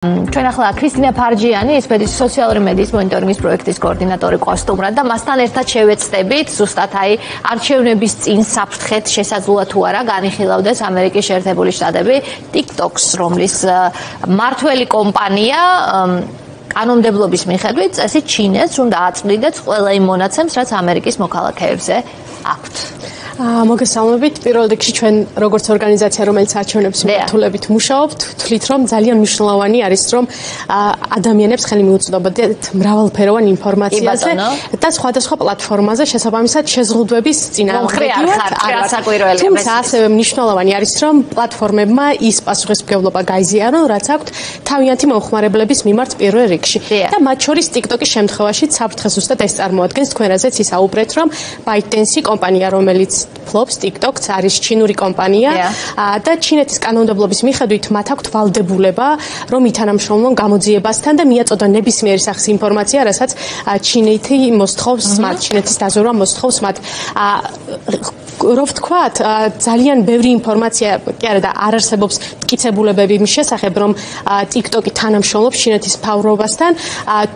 ჩვენ ახლა ქრისტინა ფარჯიანი ის სოციალური მედიის მონიტორინგის პროექტის კოორდინატორი ყოსტუმრად და მასთან ერთად შევეცდებით ზუსტად აი არჩევნების წინ საფრთხეთ შესაძლოა თუ არა განიხილავდეს ამერიკის შეერთებული შტატები TikTok-ს, რომლის მართველი კომპანია კანონმდებლობის მიხედვით წესით ჩინეთს უნდა აწვდიდეს ყველა იმ მონაცემს, რაც ამერიკის მოქალაქეებზე აქვთ. მოგესალმებით. პირველ რიგში ჩვენ როგორც ორგანიზაცია, რომელიც არჩევნების მიმართულებით მუშაობთ, ვთვლით, რომ ძალიან მნიშვნელოვანი არის, რომ ადამიანებს ხელი მიუწვდობოდეთ მრავალფეროვან ინფორმაციაზე და სხვადასხვა პლატფორმაზე შესაბამისად შეზღუდვების წინააღმდეგობრივად. თუმცა ასევე მნიშვნელოვანი არის, რომ პლატფორმებმა ის პასუხისმგებლობა გაიზიარონ, რაც აქვთ თავიანთი მომხმარებლების მიმართ პირველ რიგში. და მათ შორის TikTok-ის შემთხვევაში საფრთხეს ზუსტად ეს წარმოადგენს. თქვენ რაზეც ისაუბრეთ, რომ ByteDance კომპანია, რომელიც ფლობს TikTok-ს არის ჩინური კომპანია და ჩინეთის კანონმდებლობის მიხედვით მათ აქვთ ვალდებულება, რომ ითანამშრომლონ გამოძიებასთან და მიაწოდონ ნებისმიერი სახის ინფორმაცია, რასაც ჩინეთი მოსთხოვს მათ, ჩინეთის დაზვერვა მოსთხოვს მათ. რო ვთქვათ, ძალიან ბევრი ინფორმაცია კი არა და არ არსებობს მტკიცებულებები მის შესახებ, რომ TikTok-ი თანამშრომლობს ჩინეთის მთავრობასთან,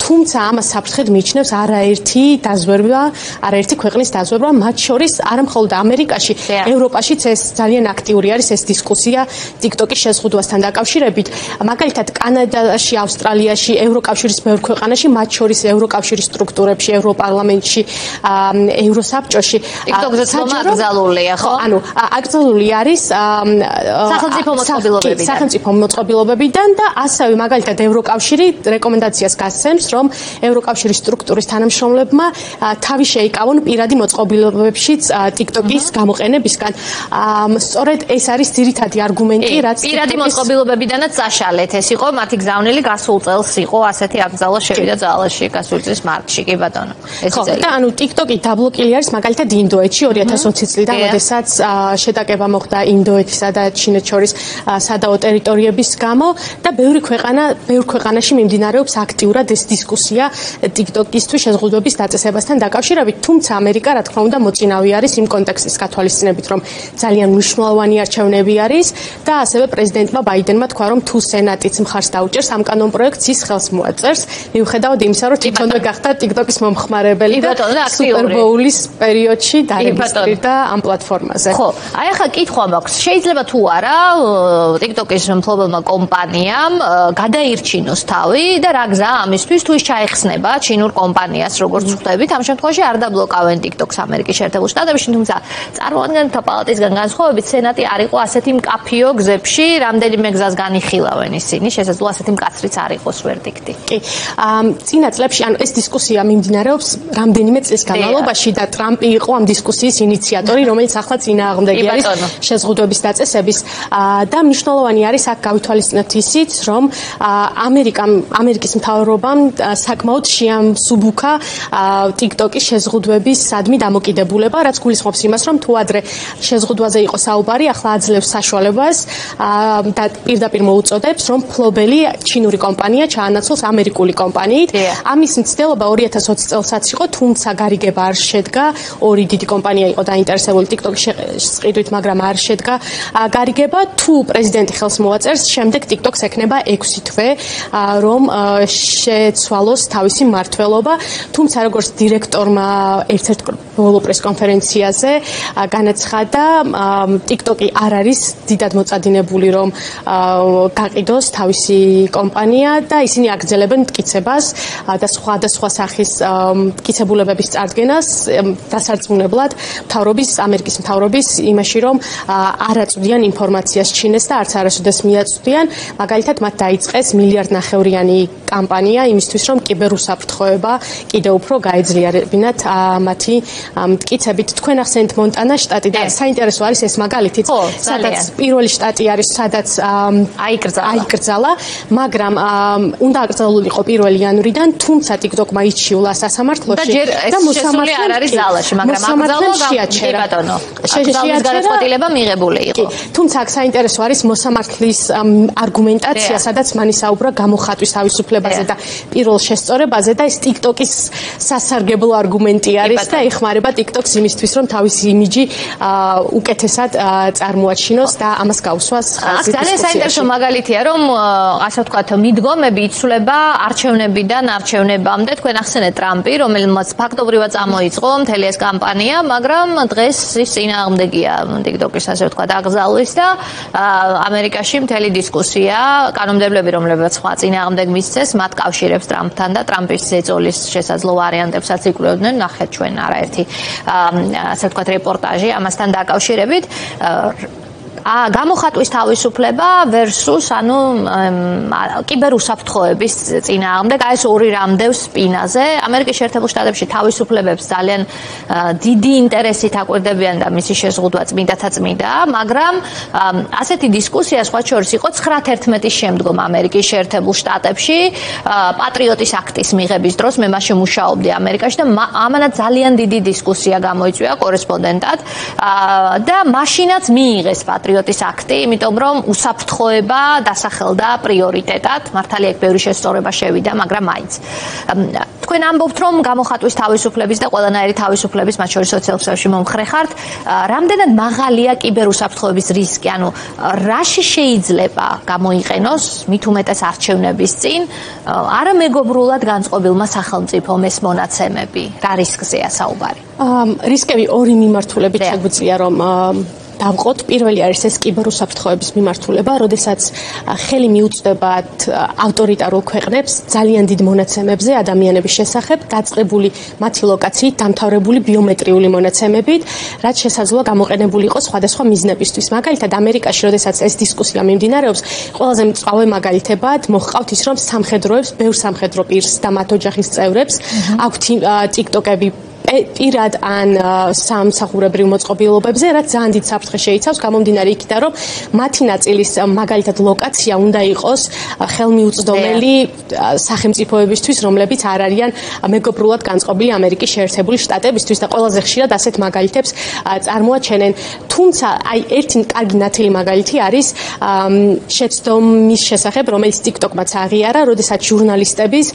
თუმცა ამას საფრთხედ მიიჩნევს არაერთი დაზვერვა, არაერთი ქვეყნის დაზვერვა, მათ შორის არა მხოლოდ ამერიკაში, ევროპაშიც ეს ძალიან აქტიური არის ეს დისკუსია TikTok-ის შეზღუდვასთან დაკავშირებით. მაგალითად, კანადაში, ავსტრალიაში, ევროკავშირის ბევრ ქვეყანაში, მათ შორის ევროკავშირის სტრუქტურებში, ევროპარლამენტში, ევროსაბჭოში აკრძალულია, ხო? ანუ აკრძალული არის სახელმწიფო მოწყობილობებიდან და ასევე მაგალითად ევროკავშირი რეკომენდაციას გასცემს, რომ ევროკავშირის სტრუქტურის თანამშრომლებმა თავი შეიკავონ პირადი მოწყობილობებშიც TikTok-ის გამოყენებისგან. სწორედ ეს არის ძირითადი არგუმენტი, რაც პირადი მოწყობილობებიდანაც წაშალეთ. ეს იყო მათი გზავნილი გასულ წელს იყო ასეთი აკრძალვა შევიდა ძალაში გასულ წლის მარტში, კი ბატონო. ხო, და ანუ TikTok-ი დაბლოკილი არის მაგალითად ინდოეთში 2020 წლიდან, როდესაც შეტაკება მოხდა ინდოეთისა და ჩინეთს შორის სადაო ტერიტორიების გამო და ბევრ ქვეყანაში მიმდინარეობს აქტიურად ეს დისკუსია TikTok-ისთვის შეზღუდვების დაწესებასთან დაკავშირებით, თუმცა ამერიკა რა თქმა უნდა მოწინავე არის იმ კონტექსტის გათვალისწინებით, რომ ძალიან მნიშვნელოვანი არჩევნები არის და ასევე პრეზიდენტმა ბაიდენმა თქვა, რომ თუ სენატიც მხარს დაუჭერს ამ კანონპროექტს, ის ხელს მოაწერს, მიუხედავად იმისა, რომ თვითონვე გახდა TikTok-ის მომხმარებელი და სუპერბოულის პერიოდში დარეგისტრირდა ამ პლატფორმაზე. ხო, აი ახლა კითხვა მაქვს, შეიძლება თუ არა TikTok-ის მფლობელმა კომპანიამ გადაირჩინოს თავი და რა გზა ამისთვის თუ ის ჩაეხსნება ჩინურ კომპანიას, როგორც ხვდებით, ამ შემთხვევაში არ დაბლოკავენ TikTok-ს ამერიკის შეერთებულ შტატებში, თუმცა წარმომადგენელთა პალატისგან განსხვავებით სენატი არ იყო ასეთი მკაფიო გზებში, რამდენიმე გზას განიხილავენ ისინი, შესაძლოა ასეთი მკაცრიც არ იყოს ვერდიქტი. კი. წინა წლებში ანუ ეს დისკუსია მიმდინარეობს რამდენიმე წლის განმავლობაში და ტრამპი იყო ამ დისკუსიის ინიციატორი, რომელიც ახლა წინააღმდეგი არის შეზღუდვების დაწესების და მნიშვნელოვანი არის აქ გავითვალისწინოთ ისიც, რომ ამერიკის მთავრობამ საკმაოდ შეამსუბუქა TikTok-ის შეზღუდვების სადმი დამოკიდებულება, რაც გულისხმობს იმას, რომ თუ ადრე შეზღუდვაზე იყო საუბარი, ახლა აძლევს საშუალებას და პირდაპირ მოუწოდებს, რომ ფლობელი ჩინური კომპანია ჩაანაცვლოს ამერიკული კომპანიით. ამის მცდელობა 2020 წელსაც იყო, თუმცა გარიგება არ შედგა. ორი დიდი კომპანია იყო დაინტერესებული TikTok-ის შეყიდვით, მაგრამ არ შედგა გარიგება. თუ პრეზიდენტი ხელს მოაწერს, შემდეგ TikTok-ს ექნება 6 თვე, რომ შეცვალოს თავისი მმართველობა. თუმცა როგორც დირექტორმა ერთ-ერთ ბოლო პრესკონფერენციაზე განაცხადა, TikTok-ი არ არის დიდად მოწადინებული, რომ გაყიდოს თავისი კომპანია და ისინი აგრძელებენ მტკიცებას და სხვადასხვა სახის მტკიცებულებების წარდგენას დასარწმუნებლად ამერიკის მთავრობის იმაში, რომ არ აწვდიან ინფორმაციას ჩინეთს და არც არასოდეს მიაწვდიან. მაგალითად, მათ დაიწყეს მილიარდნახევრიანი კამპანია იმისთვის, რომ კიბერუსაფრთხოება კიდევ უფრო გაეძლიერებინათ მათი მტკიცებით. თქვენ ახსენეთ მონტანა შტატი და საინტერესო არის ეს მაგალითიც, სადაც პირველი შტატი არის, სადაც აიკრძალა, მაგრამ უნდა აკრძალულიყო 1 იანვრიდან, თუმცა TikTok-მა იჩიულა სასამართლოში და მოსამართლე არ არის ზალაში, მაგრამ აკრძალვა შეაჩერა. ბატონო. გადაწყვეტილება მიღებული იყო. თუმცა აქ საინტერესო არის მოსამართლის არგუმენტაცია, სადაც მან ისაუბრა გამოხატვის თავისუფლებაზე და პირველ შესწორებაზე და ეს TikTok-ის სასარგებლო არგუმენტი არის და ეხმარება TikTok-ს იმისთვის, რომ თავისი იმიჯი უკეთესად წარმოაჩინოს და ამას გაუსვას ხაზი დისკუსიაში. ძალიან საინტერესო მაგალითია, რომ ასე ვთქვათ, მიდგომები იცვლება არჩევნებიდან არჩევნებამდე. თქვენ ახსენეთ ტრამპი, რომელმაც ფაქტობრივად წამოიწყო მთელი ეს კამპანია, მაგრამ დღეს ის წინააღმდეგია TikTok-ის ასე ვთქვათ აკრძალვის და ამერიკაში მთელი დისკუსია, კანონმდებლები, რომლებიც სხვა წინააღმდეგ მისცეს, მათ კავშირებს ტრამპთან და ტრამპის ზეწოლის შესაძლო ვარიანტებსაც იკვლევდნენ. ნახეთ ჩვენ არაერთი ასე ვთქვათ რეპორტაჟი ამასთან დაკავშირებით. გამოხატვის თავისუფლება versus ანუ კიბერუსაფრთხოების წინააღმდეგ, აი ეს ორი რამდევს სპინაზე. ამერიკის შეერთებულ შტატებში თავისუფლებებს ძალიან დიდი ინტერესით აკვირდებიან და მისი შეზღუდვა წმინდათა წმინდაა, მაგრამ ასეთი დისკუსია სხვა შორის იყო 9/11-ის შემდგომ ამერიკის შეერთებულ შტატებში, პატრიოტის აქტის მიღების დროს მე მაშინ მუშაობდი ამერიკაში და ამანაც ძალიან დიდი დისკუსია გამოიწვია კორესპონდენტად და მაშინაც მიიღეს პატრიოტის აქტი, იმიტომ რომ უსაფრთხოება დასახელდა პრიორიტეტად. მართალია ეგ ბევრი შესწორება შევიდა, მაგრამ მაინც. თქვენ ამბობთ, რომ გამოხატვის თავისუფლების და ყველანაირი თავისუფლების, მათ შორის სოციალურ მომხრე ხართ, რამდენად მაღალია კიბერუსაფრთხოების რისკი? ანუ რაში შეიძლება გამოიყენოს მით უმეტეს არჩევნების წინ არამეგობრულად განწყობილმა სახელმწიფომ ეს მონაცემები? რა რისკზეა საუბარი? რისკები ორი მიმართულებით შეგვიძლია რომ დავყოთ. პირველი არის ეს კიბერუსაფრთხოების მიმართულება, როდესაც ხელი მიუწვდებათ ავტორიტარულ ქვეყნებს ძალიან დიდ მონაცემებზე ადამიანების შესახებ, დაწყებული მათი ლოკაციით, დამთავრებული ბიომეტრიული მონაცემებით, რაც შესაძლოა გამოყენებული იყოს სხვადასხვა მიზნებისთვის. მაგალითად, ამერიკაში, როდესაც ეს დისკუსია მიმდინარეობს, ყველაზე მწვავე მაგალითებად მოჰყავთ ის, რომ სამხედროებს, ბევრ სამხედრო პირს და მათ ოჯახის წევრებს აქვთ TikTok-ები პირად ან სამსახურებრივ მოწყობილობებზე, რაც ძალიან დიდ საფრთხეს შეიცავს, გამომდინარე იქიდან, რომ მათი ნაწილის მაგალითად ლოკაცია უნდა იყოს ხელმიუწვდომელი სახელმწიფოებისთვის, რომლებიც არ არიან მეგობრულად განწყობილი ამერიკის შეერთებული შტატებისთვის და ყველაზე ხშირად ასეთ მაგალითებს წარმოაჩენენ. თუმცა, აი ერთი კარგი ნათელი მაგალითი არის შეცდომის შესახებ, რომელიც TikTok-მაც აღიარა, როდესაც ჟურნალისტების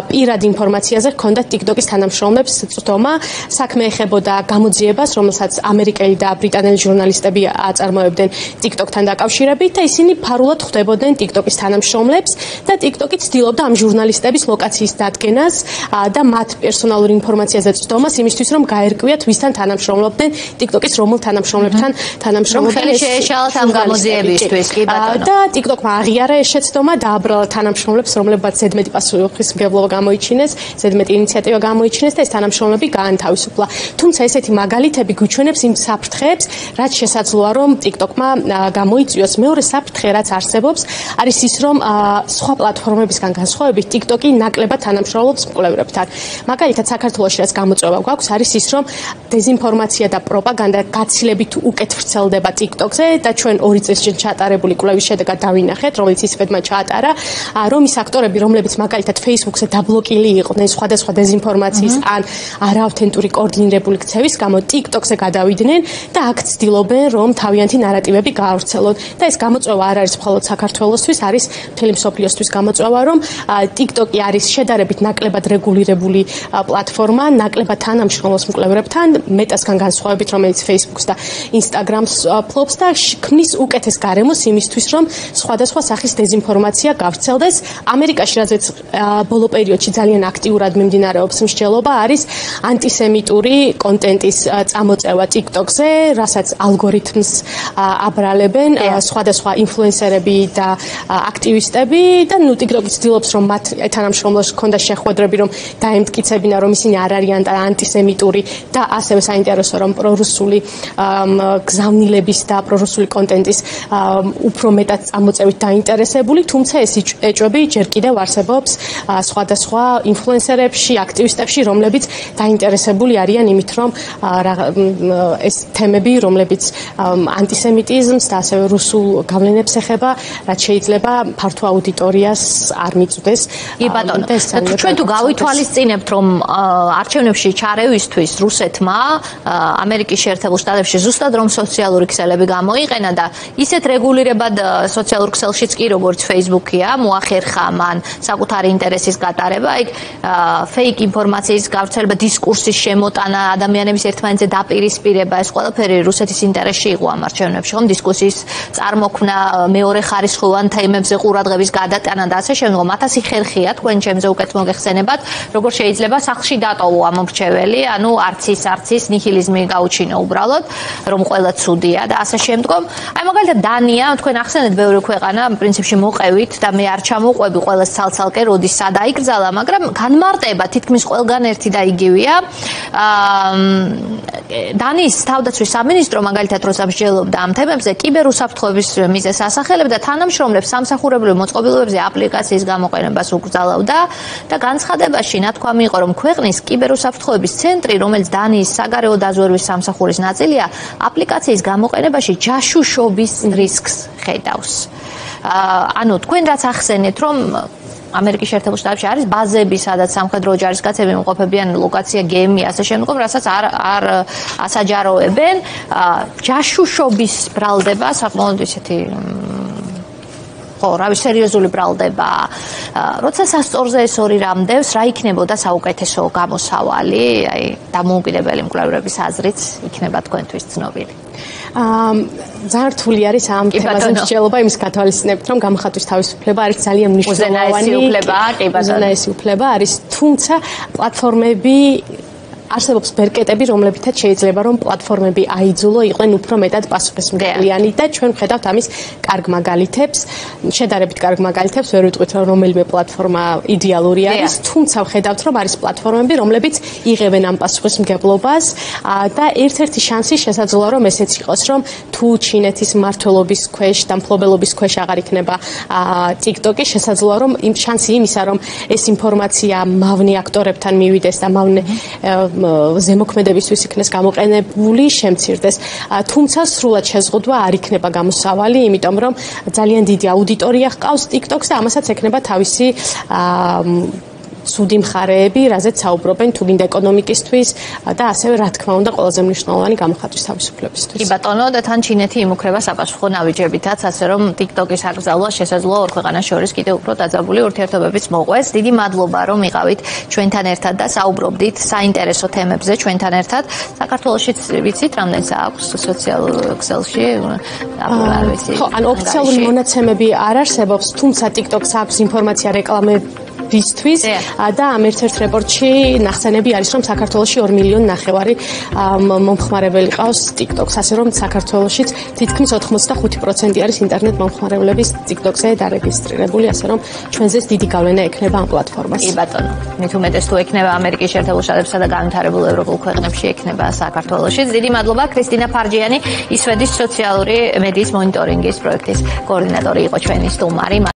პირად ინფორმაციაზე ჰქონდათ TikTok-ის თანამშრომლებს წვდომა. საქმე ეხებოდა გამოძიებას, რომელსაც ამერიკელი და ბრიტანელი ჟურნალისტები აწარმოებდნენ TikTok-თან დაკავშირებით და ისინი ფარულად ხვდებოდნენ TikTok-ის თანამშრომლებს და TikTok-ი ცდილობდა ამ ჟურნალისტების ლოკაციის დადგენას და მათ პერსონალურ ინფორმაციაზე წვდომას იმისთვის, რომ გაერკვიათ, ვისთან თანამშრომლობდნენ TikTok-ის რომელ თანამშრომლებთან თანამშრომლობდნენ ეს შეეშალათ ამ გამოძიებისთვის, კი ბატონო. და TikTok-მა აღიარა ეს შეცდომა და აბრალა თანამშრომლებს, რომლებსაც ზედმეტი პასუხისმგებლობა გამოიჩინეს, ზედმეტი ინიციატივა გამოიჩინეს და ეს თანამშრომლები გაანთავისუფლა. თუმცა ესეთი მაგალითები გვიჩვენებს იმ საფრთხეებს, რაც შესაძლოა რომ TikTok-მა გამოიწვიოს. მეორე საფრთხე, რაც არსებობს, არის ის, რომ სხვა პლატფორმებისგან განსხვავებით TikTok-ი ნაკლებად თანამშრომლობს მკვლევრებთან. მაგალითად, საქართველოში რაც გამოწვევა გვაქვს, არის ის, რომ დეზინფორმაცია და პროპაგანდა გაცილებით უკეთ ვრცელდება TikTok-ზე და ჩვენ 2 წელს წინ ჩაატარებული კვლევის შედეგად დავინახეთ, რომელიც ისედმა ჩაატარა, რომ ის აქტორები, რომლებიც მაგალითად Facebook-ზე დაბლოკილი იყვნენ სხვადასხვა დეზინფორმაციის ან არაავთენტური კოორდინირებული ქცევის გამო TikTok-ზე გადავიდნენ და აქ ცდილობენ, რომ თავიანთი ნარატივები გაავრცელონ. და ეს გამოწვევა არ არის მხოლოდ საქართველოსთვის, არის მთელი მსოფლიოსთვის გამოწვევა, რომ TikTok-ი არის შედარებით ნაკლებად რეგულირებული პლატფორმა, ნაკლებად თანამშრომლობს მკვლევრებთან, მეტასგან განსხვავებით, რომელიც Facebook-ს და Instagram-ს ფლობს და ქმნის უკეთეს გარემოს იმისთვის, რომ სხვადასხვა სახის დეზინფორმაცია გავრცელდეს. ამერიკაში, რაზეც ბოლო პერიოდში ძალიან აქტიურად მიმდინარეობს მსჯელობა, არის ანტისემიტური კონტენტის წამოწევა TikTok-ზე, რასაც ალგორითმს აბრალებენ სხვადასხვა ინფლუენსერები და აქტივისტები და TikTok-ი ცდილობს, რომ მათ თანამშრომლებს ჰქონდა შეხვედრები, რომ დაემტკიცებინა, რომ ისინი არ არიან ანტისემიტური და ასევე საინტერესო, რომ პრორუსული გზავნილების და პრორუსული კონტენტის უფრო მეტად წამოწევით დაინტერესებული, თუმცა ეს ეჭვები ჯერ კიდევ არსებობს სხვადასხვა ინფლუენსერებში, აქტივისტებში, რომლებიც დაინტერესებულნი დაინტერესებული არიან იმით, რომ ეს თემები, რომლებიც ანტისემიტიზმს და ასევე რუსულ გავლენებს ეხება, რაც შეიძლება ფართო აუდიტორიას არ მიწვდეს. კი ბატონო, ჩვენ თუ გავითვალისწინებთ, რომ არჩევნებში ჩარევისთვის რუსეთმა ამერიკის შეერთებულ შტატებში ზუსტად რომ სოციალური ქსელები გამოიყენა და ისეთ რეგულირებად სოციალურ ქსელშიც კი როგორც Facebook-ია, მოახერხა მან საკუთარი ინტერესის გატარება, იქ ფეიქ ინფორმაციის გავრცელება, დისკურსის შემოტანა, ადამიანების ერთმანეთზე დაპირისპირება, ეს ყველაფერი რუსეთის ინტერესში იყო ამ არჩევნებში, ხომ დისკუსიის წარმოქმნა, მეორე ხარისხოვან თემებზე ყურადღების გადატანა და ასე შემდეგ. მათასი ხერხია თქვენ ჩემზე უკეთ მოგეხსენებათ, როგორ შეიძლება სახლში დატოვო ამ მრჩეველი, ანუ არც ის ნიჰილიზმი გაუჩინო უბრალოდ, რომ ყველა ცუდია და ასე შემდგომ. აი მაგალითად დანია, თქვენ ახსენეთ ბევრი ქვეყანა, პრინციპში მოყევით და მე არ ჩამოყვები ყველას ცალ-ცალკე, როდის სად აიკრძალა, მაგრამ განმარტება თითქმის ყველგან ერთი და იგივეა. დანიის თავდაცვის სამინისტრო მაგალითად როცა მსჯელობდა ამ თემებზე, კიბერუსაფრთხოების მიზეზს ასახელებდა თანამშრომლებს სამსახურებრივ მოწყობილობებზე აპლიკაციის გამოყენებას უკრძალავდა და განცხადებაში ნათქვამი იყო, რომ ქვეყნის კიბერუსაფრთხოების ცენტრი, რომელიც დანიის საგარეო დაზვერვის სამსახურის ნაწილია, აპლიკაციის გამოყენებაში ჯაშუშობის რისკს ხედავს. ანუ თქვენ რაც ახსენეთ, რომ ამერიკის შეერთებულ შტატებში არის ბაზები, სადაც სამხედრო ჯარისკაცები იმყოფებიან, ლოკაცია გემი, ასე შემდგომ, რასაც არ ასაჯაროებენ. ჯაშუშობის ბრალდება საკმაოდ ისეთი სერიოზული ბრალდება. როცა სასწორზე ეს ორი რამდევს, რა იქნებოდა საუკეთესო გამოსავალი, აი დამოუკიდებელი მკვლევარების აზრით იქნება თქვენთვის ცნობილი. ძალიან რთული არის ამ თემაზე მსჯელობა, იმის გათვალისწინებით, რომ გამხატვის თავისუფლება არის ძალიან მნიშვნელოვანი. უზენაესი უფლება არის, თუმცა პლატფორმები არსებობს ბერკეტები, რომლებითაც შეიძლება რომ პლატფორმები აიძულო იყვნენ უფრო მეტად პასუხისმგებლიანი და ჩვენ ვხედავთ ამის კარგ მაგალითებს, შედარებით კარგ მაგალითებს, ვერ ვიტყვით რომ რომელიმე პლატფორმა იდეალური არის, თუმცა ვხედავთ რომ არის პლატფორმები, რომლებიც იღებენ ამ პასუხისმგებლობას და ერთ-ერთი შანსი შესაძლოა რომ ესეც იყოს, რომ თუ ჩინეთის მმართველობის ქვეშ და მფლობელობის ქვეშ აღარ იქნება TikTok-ი, შესაძლოა რომ იმ შანსი იმისა, რომ ეს ინფორმაცია მავნე აქტორებთან მივიდეს და მავნე ზემოქმედებისთვის იქნეს გამოყენებული, შემცირდეს. თუმცა სრულად შეზღუდვა არ იქნება გამოსავალი, იმიტომ რომ ძალიან დიდი აუდიტორია ჰყავს TikTok-ს და ამასაც ექნება თავისი ცუდი მხარეები, რაზეც საუბრობენ თუ გინდა ეკონომიკისთვის და ასევე რა თქმა უნდა ყველაზე მნიშვნელოვანი გამოხატვის თავისუფლებისთვის. კი ბატონო, და თან ჩინეთი იმუქრება საპასუხო ნაბიჯებითაც, ასე რომ TikTok-ის აკრძალვა შესაძლოა ორ ქვეყანას შორის კიდევ უფრო დაძაბული ურთიერთობებიც მოყვეს. დიდი მადლობა რომ იყავით ჩვენთან ერთად და საუბრობდით საინტერესო თემებზე ჩვენთან ერთად. საქართველოშიც ვიცით რამდენი აქვს სოციალურ ქსელში? ხო, ან ოფიციალური მონაცემები არ არსებობს, თუმცა TikTok-ს აქვს ინფორმაცია რეკლამებისთვის და ამ ერთ-ერთ რეპორტში ნახსენები არის, რომ საქართველოში 2,5 მილიონი მომხმარებელი ყავს TikTok-ს, ასე რომ საქართველოშიც თითქმის 85% არის ინტერნეტ მომხმარებლების TikTok-ზე დარეგისტრირებული, ასე რომ ჩვენზეც დიდი გავლენა ექნება ამ პლატფორმას. კი ბატონო, მით უმეტეს თუ ექნება ამერიკის შეერთებულ შტატებსა და განვითარებულ ევროპულ ქვეყნებში ექნება საქართველოშიც. დიდი მადლობა. ქრისტინა ფარჯიანი, ისვედის სოციალური მედიის მონიტორინგის პროექტის კოორდინატორი იყო ჩვენი სტუმარი.